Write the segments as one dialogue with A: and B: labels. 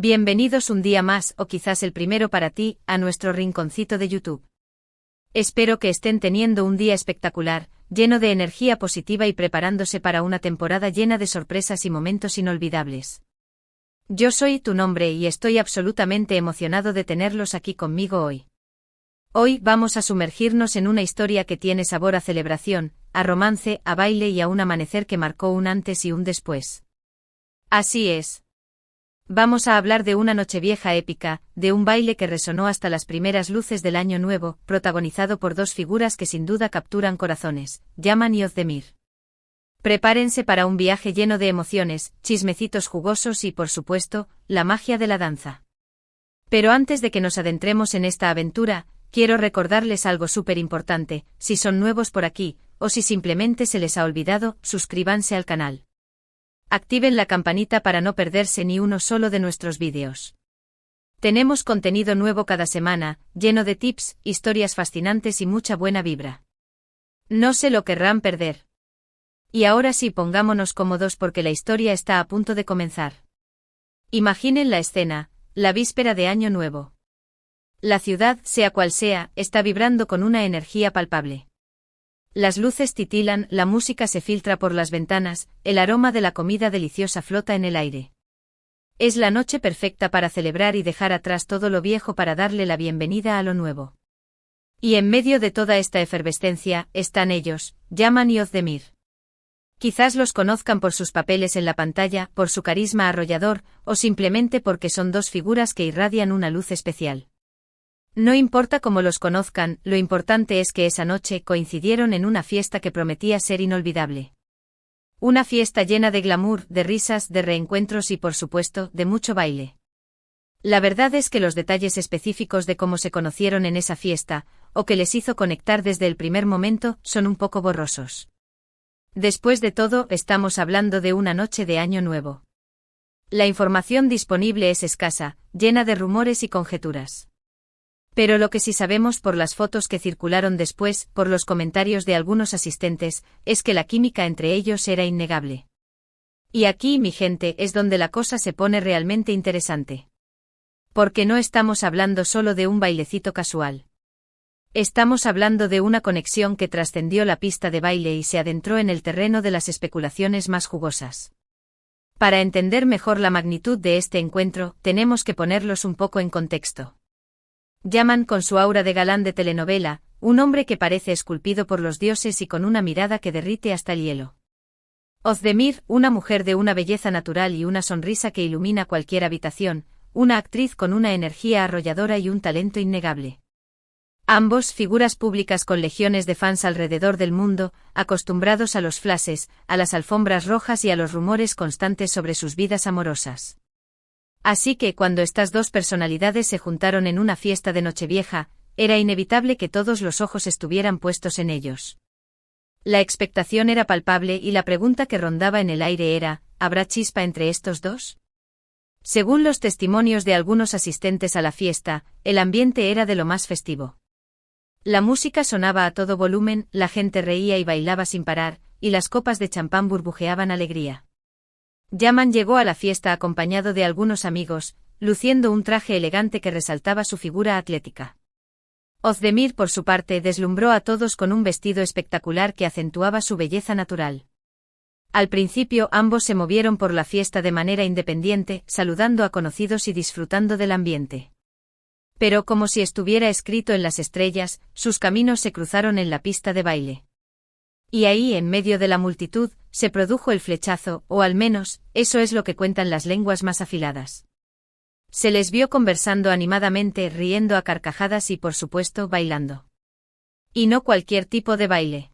A: Bienvenidos un día más, o quizás el primero para ti, a nuestro rinconcito de YouTube. Espero que estén teniendo un día espectacular, lleno de energía positiva y preparándose para una temporada llena de sorpresas y momentos inolvidables. Yo soy tu nombre y estoy absolutamente emocionado de tenerlos aquí conmigo hoy. Hoy vamos a sumergirnos en una historia que tiene sabor a celebración, a romance, a baile y a un amanecer que marcó un antes y un después. Así es. Vamos a hablar de una nochevieja épica, de un baile que resonó hasta las primeras luces del año nuevo, protagonizado por dos figuras que sin duda capturan corazones, Yaman y Ozdemir. Prepárense para un viaje lleno de emociones, chismecitos jugosos y, por supuesto, la magia de la danza. Pero antes de que nos adentremos en esta aventura, quiero recordarles algo súper importante: si son nuevos por aquí, o si simplemente se les ha olvidado, suscríbanse al canal. Activen la campanita para no perderse ni uno solo de nuestros vídeos. Tenemos contenido nuevo cada semana, lleno de tips, historias fascinantes y mucha buena vibra. No se lo querrán perder. Y ahora sí, pongámonos cómodos porque la historia está a punto de comenzar. Imaginen la escena, la víspera de Año Nuevo. La ciudad, sea cual sea, está vibrando con una energía palpable. Las luces titilan, la música se filtra por las ventanas, el aroma de la comida deliciosa flota en el aire. Es la noche perfecta para celebrar y dejar atrás todo lo viejo para darle la bienvenida a lo nuevo. Y en medio de toda esta efervescencia, están ellos, Yaman y Ozdemir. Quizás los conozcan por sus papeles en la pantalla, por su carisma arrollador, o simplemente porque son dos figuras que irradian una luz especial. No importa cómo los conozcan, lo importante es que esa noche coincidieron en una fiesta que prometía ser inolvidable. Una fiesta llena de glamour, de risas, de reencuentros y, por supuesto, de mucho baile. La verdad es que los detalles específicos de cómo se conocieron en esa fiesta, o que les hizo conectar desde el primer momento, son un poco borrosos. Después de todo, estamos hablando de una noche de Año Nuevo. La información disponible es escasa, llena de rumores y conjeturas. Pero lo que sí sabemos por las fotos que circularon después, por los comentarios de algunos asistentes, es que la química entre ellos era innegable. Y aquí, mi gente, es donde la cosa se pone realmente interesante. Porque no estamos hablando solo de un bailecito casual. Estamos hablando de una conexión que trascendió la pista de baile y se adentró en el terreno de las especulaciones más jugosas. Para entender mejor la magnitud de este encuentro, tenemos que ponerlos un poco en contexto. Yaman, con su aura de galán de telenovela, un hombre que parece esculpido por los dioses y con una mirada que derrite hasta el hielo. Ozdemir, una mujer de una belleza natural y una sonrisa que ilumina cualquier habitación, una actriz con una energía arrolladora y un talento innegable. Ambos, figuras públicas con legiones de fans alrededor del mundo, acostumbrados a los flashes, a las alfombras rojas y a los rumores constantes sobre sus vidas amorosas. Así que cuando estas dos personalidades se juntaron en una fiesta de Nochevieja, era inevitable que todos los ojos estuvieran puestos en ellos. La expectación era palpable y la pregunta que rondaba en el aire era: ¿habrá chispa entre estos dos? Según los testimonios de algunos asistentes a la fiesta, el ambiente era de lo más festivo. La música sonaba a todo volumen, la gente reía y bailaba sin parar, y las copas de champán burbujeaban alegría. Yaman llegó a la fiesta acompañado de algunos amigos, luciendo un traje elegante que resaltaba su figura atlética. Ozdemir, por su parte, deslumbró a todos con un vestido espectacular que acentuaba su belleza natural. Al principio ambos se movieron por la fiesta de manera independiente, saludando a conocidos y disfrutando del ambiente. Pero como si estuviera escrito en las estrellas, sus caminos se cruzaron en la pista de baile. Y ahí, en medio de la multitud, se produjo el flechazo, o al menos, eso es lo que cuentan las lenguas más afiladas. Se les vio conversando animadamente, riendo a carcajadas y, por supuesto, bailando. Y no cualquier tipo de baile.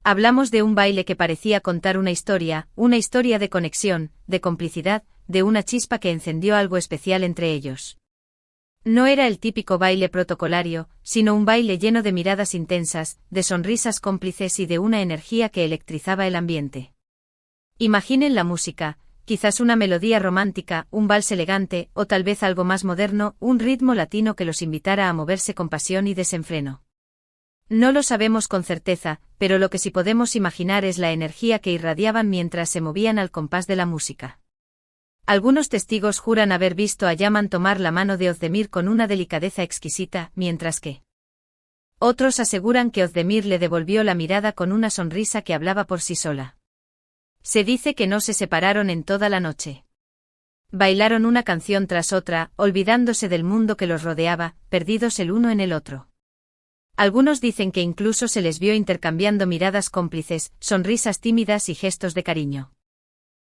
A: Hablamos de un baile que parecía contar una historia de conexión, de complicidad, de una chispa que encendió algo especial entre ellos. No era el típico baile protocolario, sino un baile lleno de miradas intensas, de sonrisas cómplices y de una energía que electrizaba el ambiente. Imaginen la música, quizás una melodía romántica, un vals elegante, o tal vez algo más moderno, un ritmo latino que los invitara a moverse con pasión y desenfreno. No lo sabemos con certeza, pero lo que sí podemos imaginar es la energía que irradiaban mientras se movían al compás de la música. Algunos testigos juran haber visto a Yaman tomar la mano de Ozdemir con una delicadeza exquisita, mientras que otros aseguran que Ozdemir le devolvió la mirada con una sonrisa que hablaba por sí sola. Se dice que no se separaron en toda la noche. Bailaron una canción tras otra, olvidándose del mundo que los rodeaba, perdidos el uno en el otro. Algunos dicen que incluso se les vio intercambiando miradas cómplices, sonrisas tímidas y gestos de cariño.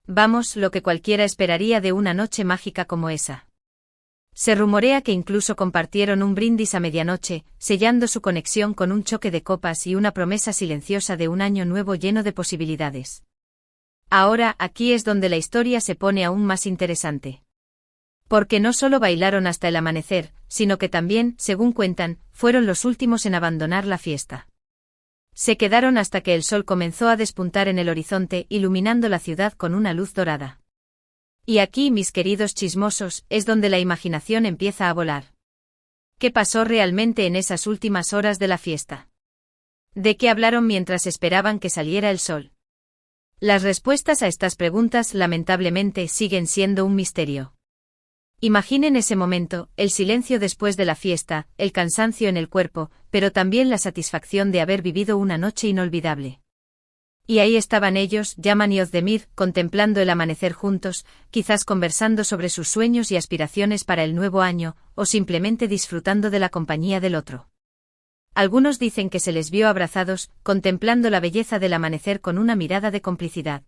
A: Vamos, lo que cualquiera esperaría de una noche mágica como esa. Se rumorea que incluso compartieron un brindis a medianoche, sellando su conexión con un choque de copas y una promesa silenciosa de un año nuevo lleno de posibilidades. Ahora, aquí es donde la historia se pone aún más interesante. Porque no solo bailaron hasta el amanecer, sino que también, según cuentan, fueron los últimos en abandonar la fiesta. Se quedaron hasta que el sol comenzó a despuntar en el horizonte, iluminando la ciudad con una luz dorada. Y aquí, mis queridos chismosos, es donde la imaginación empieza a volar. ¿Qué pasó realmente en esas últimas horas de la fiesta? ¿De qué hablaron mientras esperaban que saliera el sol? Las respuestas a estas preguntas, lamentablemente, siguen siendo un misterio. Imaginen ese momento, el silencio después de la fiesta, el cansancio en el cuerpo, pero también la satisfacción de haber vivido una noche inolvidable. Y ahí estaban ellos, Yaman y Ozdemir, contemplando el amanecer juntos, quizás conversando sobre sus sueños y aspiraciones para el nuevo año, o simplemente disfrutando de la compañía del otro. Algunos dicen que se les vio abrazados, contemplando la belleza del amanecer con una mirada de complicidad.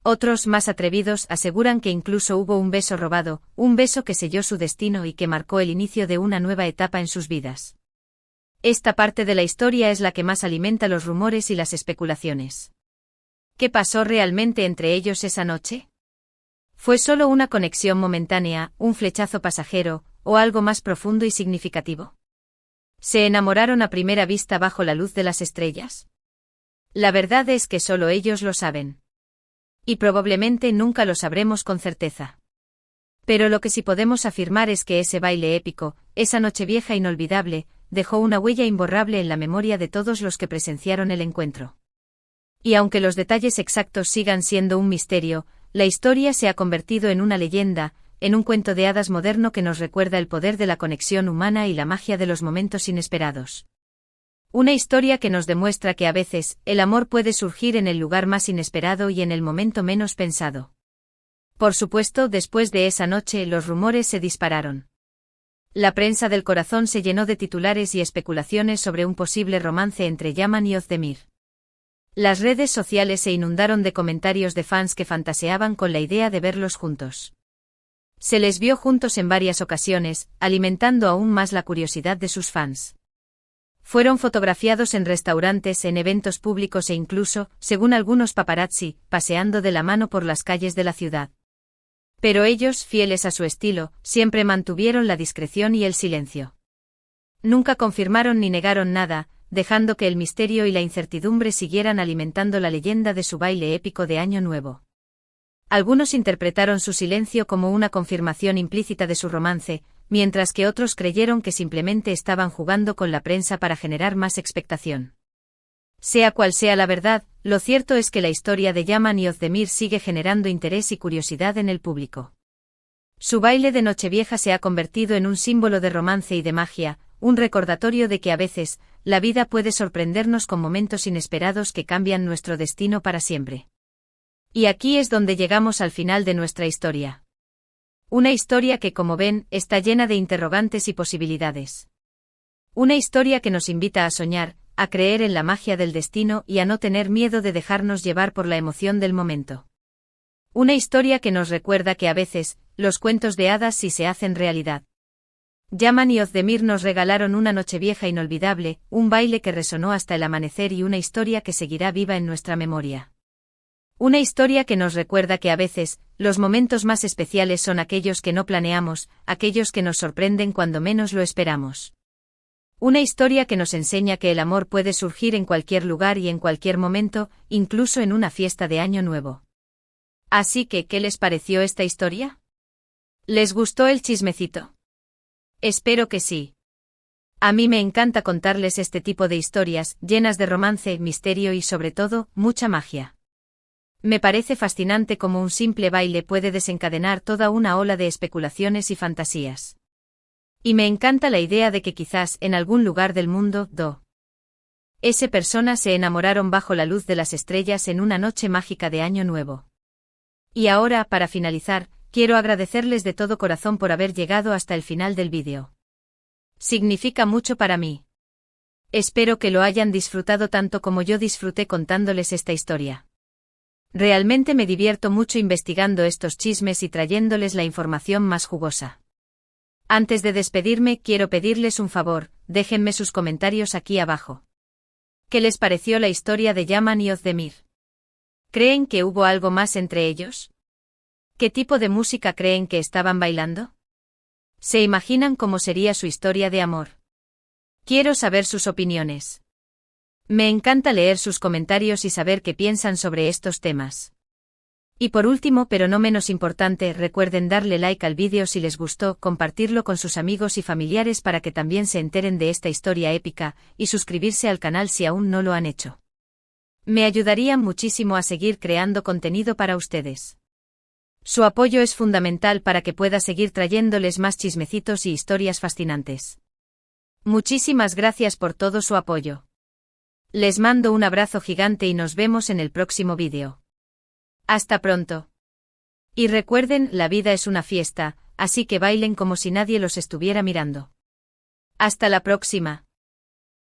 A: Otros, más atrevidos, aseguran que incluso hubo un beso robado, un beso que selló su destino y que marcó el inicio de una nueva etapa en sus vidas. Esta parte de la historia es la que más alimenta los rumores y las especulaciones. ¿Qué pasó realmente entre ellos esa noche? ¿Fue solo una conexión momentánea, un flechazo pasajero, o algo más profundo y significativo? ¿Se enamoraron a primera vista bajo la luz de las estrellas? La verdad es que solo ellos lo saben. Y probablemente nunca lo sabremos con certeza. Pero lo que sí podemos afirmar es que ese baile épico, esa nochevieja inolvidable, dejó una huella imborrable en la memoria de todos los que presenciaron el encuentro. Y aunque los detalles exactos sigan siendo un misterio, la historia se ha convertido en una leyenda, en un cuento de hadas moderno que nos recuerda el poder de la conexión humana y la magia de los momentos inesperados. Una historia que nos demuestra que a veces, el amor puede surgir en el lugar más inesperado y en el momento menos pensado. Por supuesto, después de esa noche los rumores se dispararon. La prensa del corazón se llenó de titulares y especulaciones sobre un posible romance entre Yaman y Ozdemir. Las redes sociales se inundaron de comentarios de fans que fantaseaban con la idea de verlos juntos. Se les vio juntos en varias ocasiones, alimentando aún más la curiosidad de sus fans. Fueron fotografiados en restaurantes, en eventos públicos e incluso, según algunos paparazzi, paseando de la mano por las calles de la ciudad. Pero ellos, fieles a su estilo, siempre mantuvieron la discreción y el silencio. Nunca confirmaron ni negaron nada, dejando que el misterio y la incertidumbre siguieran alimentando la leyenda de su baile épico de Año Nuevo. Algunos interpretaron su silencio como una confirmación implícita de su romance, mientras que otros creyeron que simplemente estaban jugando con la prensa para generar más expectación. Sea cual sea la verdad, lo cierto es que la historia de Yaman y Ozdemir sigue generando interés y curiosidad en el público. Su baile de Nochevieja se ha convertido en un símbolo de romance y de magia, un recordatorio de que a veces, la vida puede sorprendernos con momentos inesperados que cambian nuestro destino para siempre. Y aquí es donde llegamos al final de nuestra historia. Una historia que, como ven, está llena de interrogantes y posibilidades. Una historia que nos invita a soñar, a creer en la magia del destino y a no tener miedo de dejarnos llevar por la emoción del momento. Una historia que nos recuerda que a veces, los cuentos de hadas sí se hacen realidad. Yaman y Ozdemir nos regalaron una nochevieja inolvidable, un baile que resonó hasta el amanecer y una historia que seguirá viva en nuestra memoria. Una historia que nos recuerda que a veces, los momentos más especiales son aquellos que no planeamos, aquellos que nos sorprenden cuando menos lo esperamos. Una historia que nos enseña que el amor puede surgir en cualquier lugar y en cualquier momento, incluso en una fiesta de Año Nuevo. Así que, ¿qué les pareció esta historia? ¿Les gustó el chismecito? Espero que sí. A mí me encanta contarles este tipo de historias, llenas de romance, misterio y sobre todo, mucha magia. Me parece fascinante cómo un simple baile puede desencadenar toda una ola de especulaciones y fantasías. Y me encanta la idea de que quizás en algún lugar del mundo, ese personas se enamoraron bajo la luz de las estrellas en una noche mágica de Año Nuevo. Y ahora, para finalizar, quiero agradecerles de todo corazón por haber llegado hasta el final del vídeo. Significa mucho para mí. Espero que lo hayan disfrutado tanto como yo disfruté contándoles esta historia. Realmente me divierto mucho investigando estos chismes y trayéndoles la información más jugosa. Antes de despedirme, quiero pedirles un favor, déjenme sus comentarios aquí abajo. ¿Qué les pareció la historia de Yaman y Ozdemir? ¿Creen que hubo algo más entre ellos? ¿Qué tipo de música creen que estaban bailando? ¿Se imaginan cómo sería su historia de amor? Quiero saber sus opiniones. Me encanta leer sus comentarios y saber qué piensan sobre estos temas. Y por último, pero no menos importante, recuerden darle like al vídeo si les gustó, compartirlo con sus amigos y familiares para que también se enteren de esta historia épica, y suscribirse al canal si aún no lo han hecho. Me ayudarían muchísimo a seguir creando contenido para ustedes. Su apoyo es fundamental para que pueda seguir trayéndoles más chismecitos y historias fascinantes. Muchísimas gracias por todo su apoyo. Les mando un abrazo gigante y nos vemos en el próximo vídeo. Hasta pronto. Y recuerden, la vida es una fiesta, así que bailen como si nadie los estuviera mirando. Hasta la próxima.